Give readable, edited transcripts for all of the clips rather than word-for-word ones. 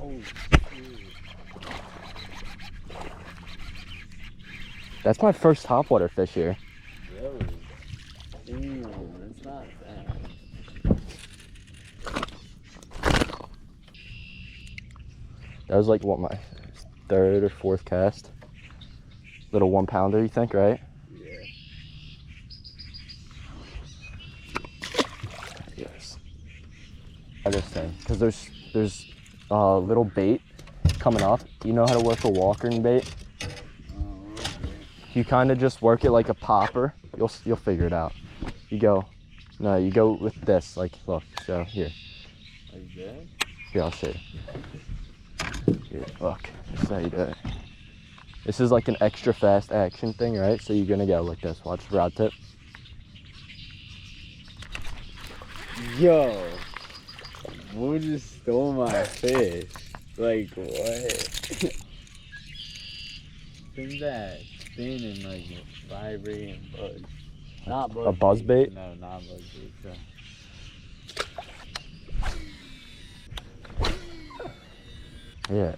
Oh, shoot. That's my first topwater fish here. Really? Ooh, that's not bad. That was like, what, my third or fourth cast? Little 1 pounder, you think, right? Yeah. Yes. I just say, because there's little bait coming up. You know how to work a walking bait? Oh, okay. You kind of just work it like a popper. You'll figure it out. You go with this. Like, look. So here. Like that? Here, I'll show you. Here, look. This is how you do it. This is like an extra fast action thing, right? So you're gonna go like this. Watch the rod tip. Yo, Boo just stole my fish. Like, what? Think that spinning like a vibrating bug. Not bug A buzz bait? No, not bug bait. So. Yeah.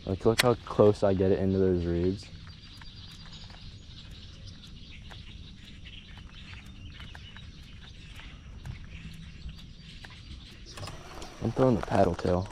Like, look how close I get it into those reeds. I'm throwing the paddle tail.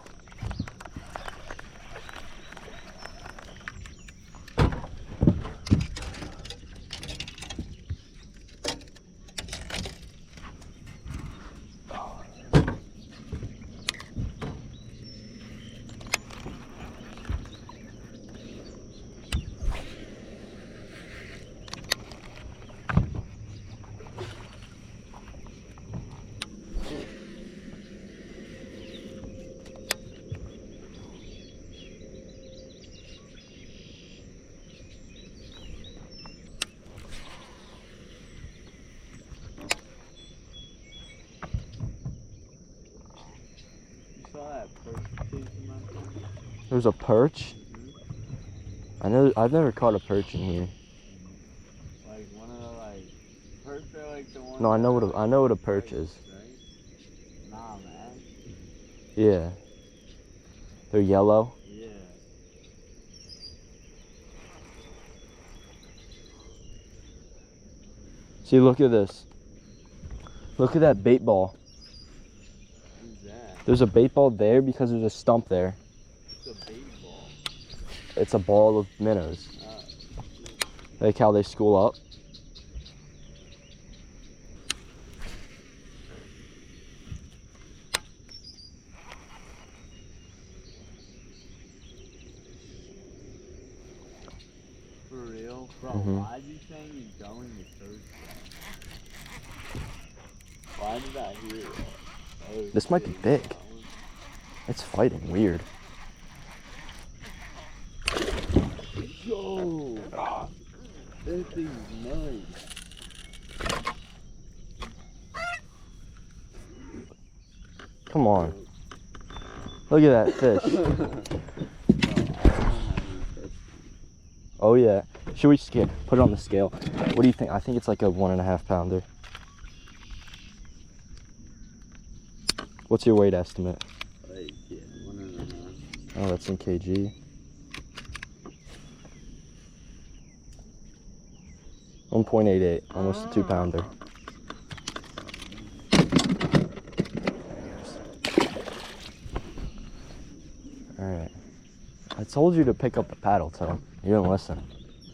You saw that perch chasing my fish? There's a perch? I've never caught a perch in here. Like one of the perch are like the ones. No, I know what a perch white, is. right? Nah, man. Yeah. They're yellow. Yeah. See, look at this. Look at that bait ball. Who's that? There's a bait ball there because there's a stump there. It's a bait ball. It's a ball of minnows. Like how they school up. For real? Bro, why is he saying he's going to church? Why did I hear that? Oh, This might be big. It's fighting weird. Yo! That thing's nice. Come on. Look at that fish. Oh yeah. Should we put it on the scale? What do you think? I think it's like a 1.5 pounder. What's your weight estimate? Like, yeah, 1.5. Oh, that's in kg. 1.88, almost a 2 pounder. Alright. I told you to pick up the paddle tail. You didn't listen.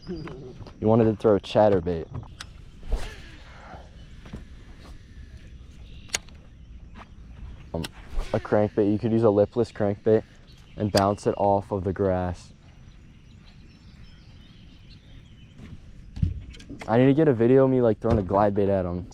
You wanted to throw a chatterbait. A crankbait. You could use a lipless crankbait and bounce it off of the grass. I need to get a video of me like throwing a glide bait at them.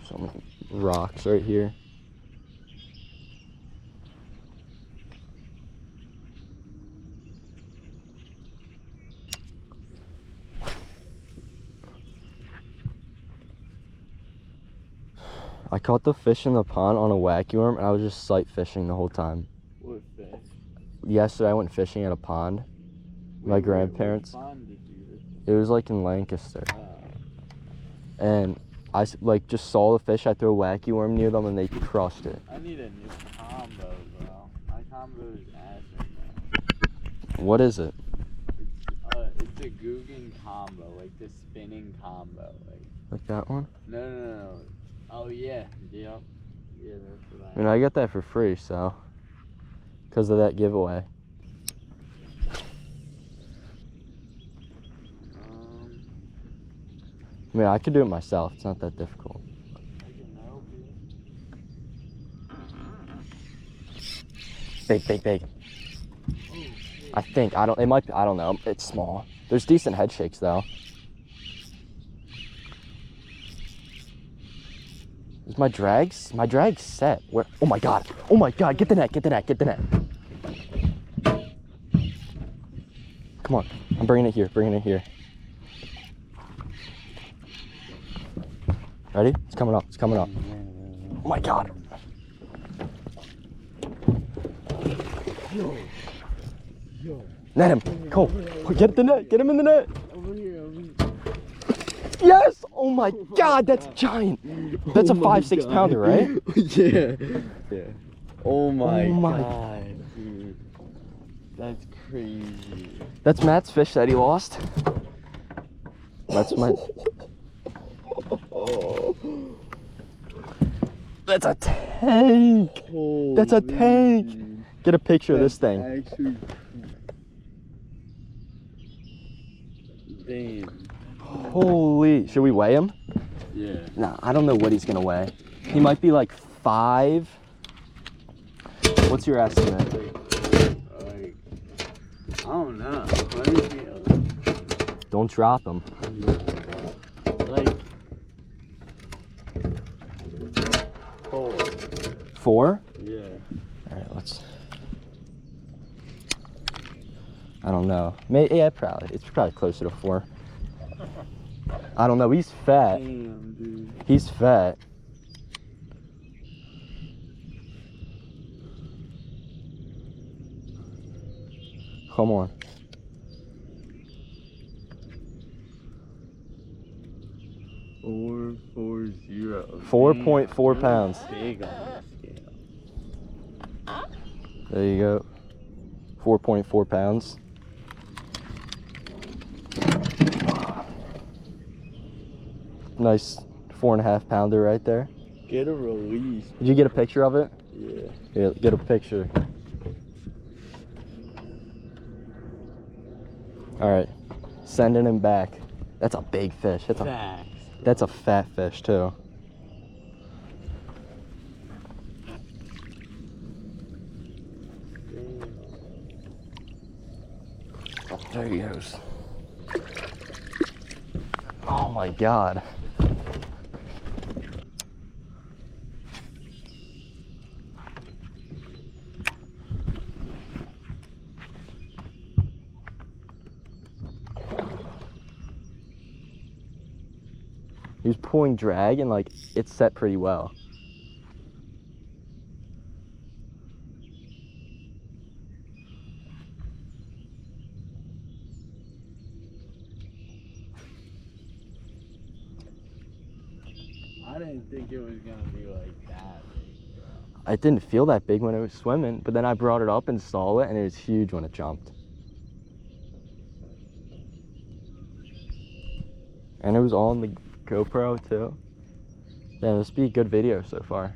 Some rocks right here. I caught the fish in the pond on a wacky worm, and I was just sight fishing the whole time. What fish? Yesterday I went fishing at a pond. My grandparents. What pond did you visit? It was like in Lancaster. And I like just saw the fish. I threw a wacky worm near them, and they crushed it. I need a new combo, bro. My combo is ass right now. What is it? It's a Guggen combo, like the spinning combo. Like that one? No. Oh yeah, yep. Yeah, that's what I mean, I got that for free, so. Because of that giveaway. I mean, I could do it myself. It's not that difficult. I can help you. Big. I think. It might be. I don't know. It's small. There's decent head shakes, though. Is my drags? My drag's set. Where? Oh my god. Get the net. Come on. I'm bringing it here. Ready? It's coming up. Oh my god. Net him. Go. Get the net. Get him in the net. Over here. Yes. Oh my god. That's giant. That's a 5-6 pounder, right? Yeah. Oh my god, dude. That's crazy. That's Matt's fish that he lost. That's my. That's a tank. Holy That's a tank. dude. Get a picture of this thing. Actually, damn. Holy. Should we weigh him? Yeah. Nah, I don't know what he's gonna weigh. He might be like 5. What's your estimate? Like, I don't know. Let me feel. Don't drop him. Like 4. 4? Yeah. Alright, let's. I don't know. Yeah, probably. It's probably closer to 4. I don't know. He's fat. Damn, dude. He's fat. Come on. 440. 4.4 pounds. Big on the scale. There you go. 4.4 pounds. Nice 4.5 pounder right there. Get a release. Did you get a picture of it? Yeah. Yeah, get a picture. All right, sending him back. That's a big fish. That's a fat fish too. There he goes. Oh my god. He was pulling drag and like it's set pretty well. I didn't think it was gonna be like that big. I didn't feel that big when it was swimming, but then I brought it up and saw it and it was huge when it jumped. And it was on the GoPro too. Yeah, this would be a good video so far.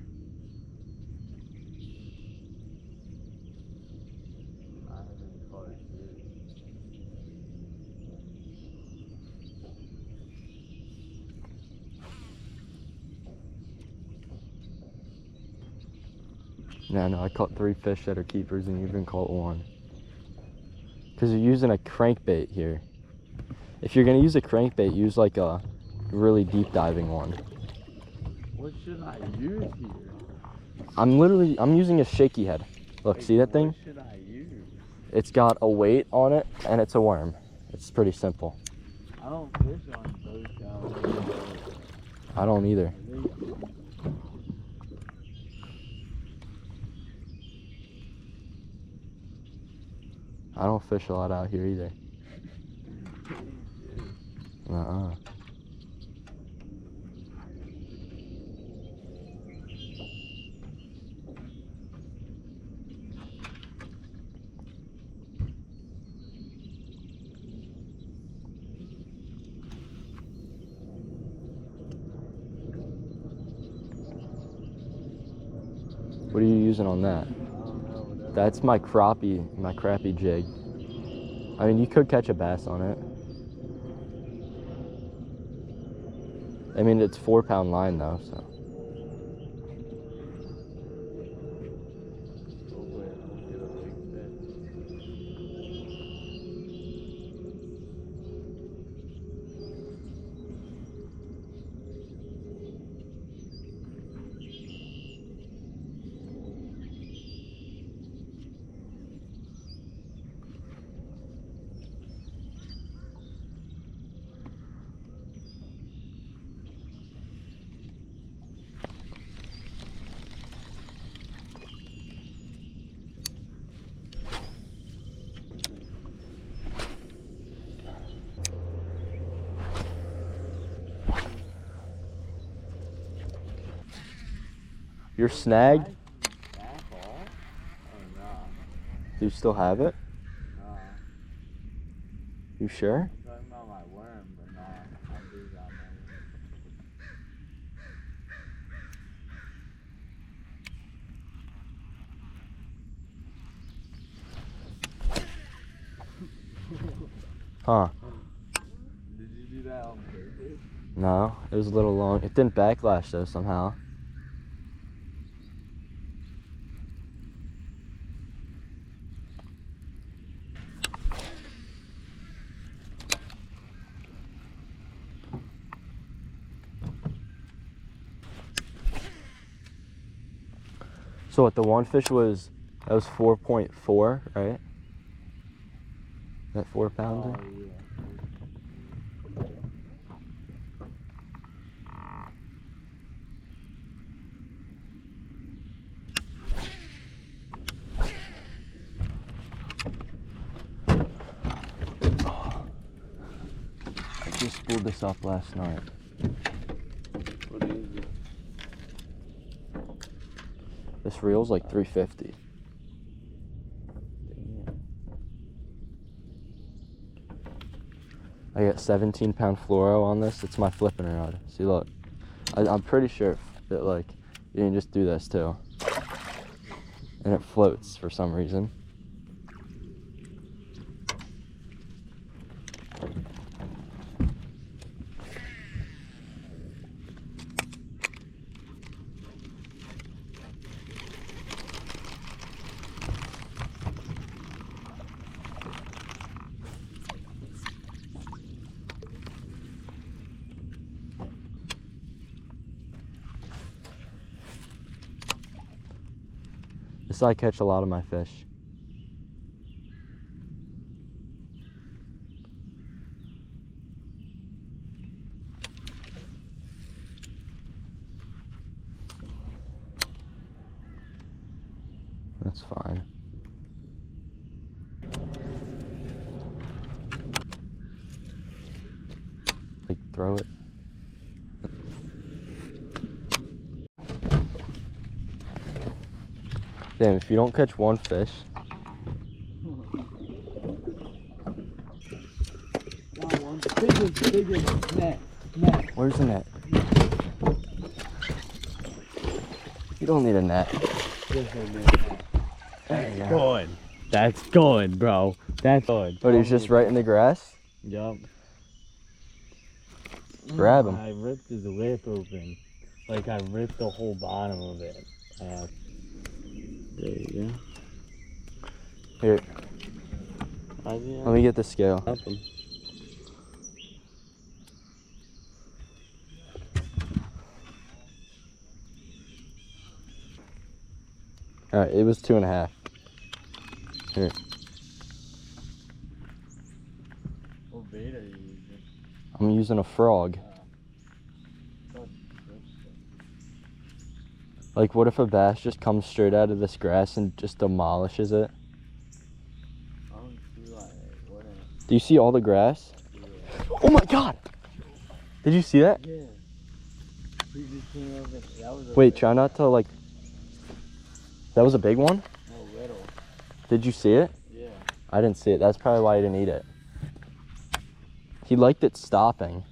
No, I caught 3 fish that are keepers and you've been caught 1. Because you're using a crankbait here. If you're gonna use a crankbait, use like a really deep diving one. What should I use here? I'm using a shaky head. Look, Like, see that thing? What should I use? It's got a weight on it and it's a worm. It's pretty simple. I don't fish on boats down there. I don't either. I don't fish a lot out here either. Uh-uh. What are you using on that? I don't know. Whatever. That's my crappie jig. I mean, you could catch a bass on it. I mean, it's 4-pound line though, so. Hopefully I don't get a big You're snagged? Back off? Oh, nah. Do you still have it? Nah. You sure? I'm talking about my worm, but nah. I do got my Huh. Did you do that on purpose? No, it was a little long. It didn't backlash though somehow. So what, the one fish was, that was 4.4, right? That 4-pounder? Oh, yeah. I just spooled this up last night. What is it? This reel's like 350. I got 17-pound fluoro on this. It's my flipping rod. See, look. I'm pretty sure that, like, you can just do this too. And it floats for some reason. This is how I catch a lot of my fish. That's fine. Like, throw it. Damn, if you don't catch one fish. Got one. Bigger net. Where's the net? You don't need a net. There you go. Good. That's good, bro. That's good. But he's just right in the grass? Yup. Grab him. I ripped his lip open. Like, I ripped the whole bottom of it. There you go. Here, let me get the scale. Up him. Alright, it was 2.5. Here. What bait are you using? I'm using a frog. Like, what if a bass just comes straight out of this grass and just demolishes it? I don't don't see like what Do you see all the grass? Yeah. Oh my god! Did you see that? Yeah. We just came over. That was a Wait, try not to like. That was a big one? No, little. Did you see it? Yeah. I didn't see it. That's probably why he didn't eat it. He liked it stopping.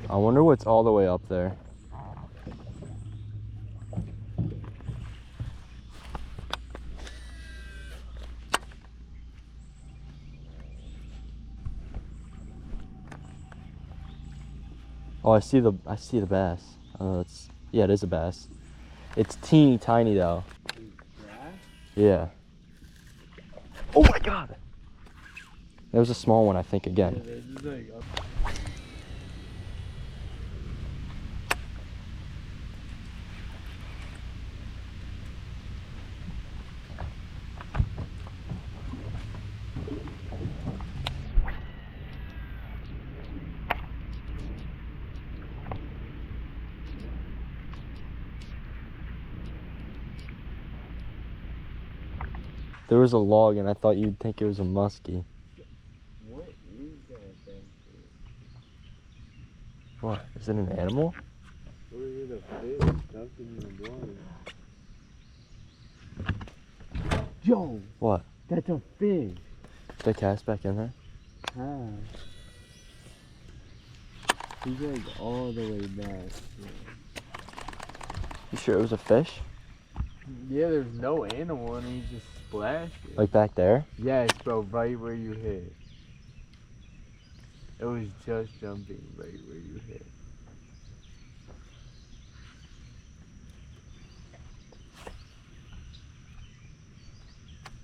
I wonder what's all the way up there. Oh, I see the bass. Yeah, it is a bass. It's teeny tiny though. Yeah. Oh my god! There was a small one, I think, again. Yeah, they're just like up. There was a log and I thought you'd think it was a muskie. What is that thing? What? Is it an animal? Or is it a fish stuffed in the water? Yo! What? That's a fish! Did they cast back in there? Huh. He's like all the way back. You sure it was a fish? Yeah, there's no animal and he just splashed it. Like back there? Yes, bro, right where you hit. It was just jumping right where you hit.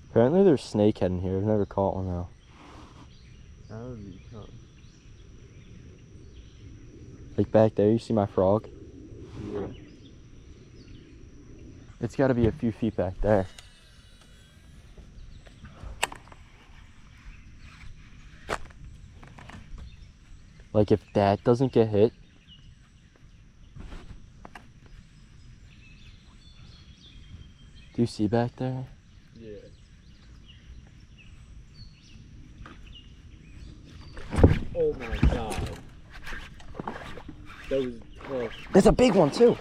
Apparently there's snakehead in here. I've never caught one though. That would be tough. Like back there, you see my frog? Yeah. It's gotta be a few feet back there. Like if that doesn't get hit. Do you see back there? Yeah. Oh my god. That was tough. That's a big one too.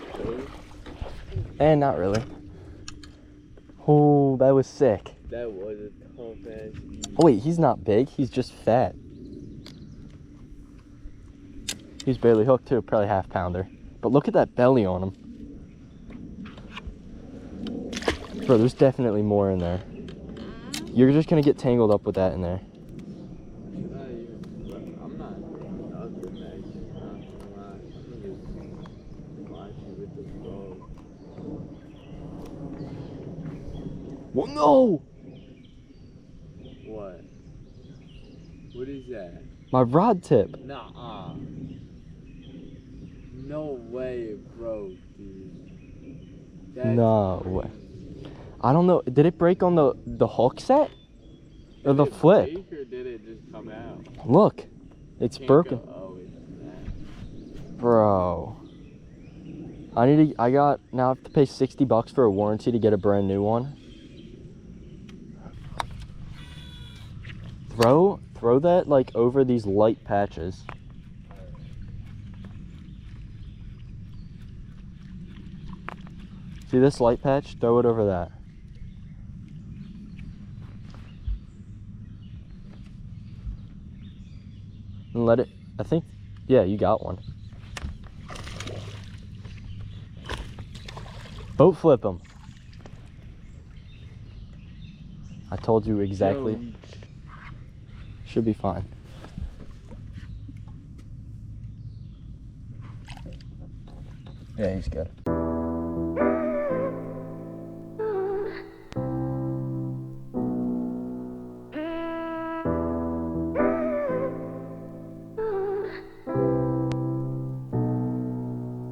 And not really. Oh, that was sick. That was a tough ass eat. Oh wait, he's not big, he's just fat. He's barely hooked too, probably half pounder. But look at that belly on him. Bro, there's definitely more in there. You're just gonna get tangled up with that in there. I'm not nothing actually, not gonna lie. I'm just watch you with the frog. Well, no! What? What is that? My rod tip. Nuh-uh. No way it broke, dude. That's No crazy. way. I don't know. Did it break on the hook set? Or the Did it flip? break or did it just come out? Look. It's Can't broken. go- oh, it's that. Bro. Now I have to pay $60 for a warranty to get a brand new one. Throw that like over these light patches. See this light patch? Throw it over that. And let it, I think, yeah, you got one. Boat flip him. I told you exactly. Yo. Should be fine. Yeah, he's good.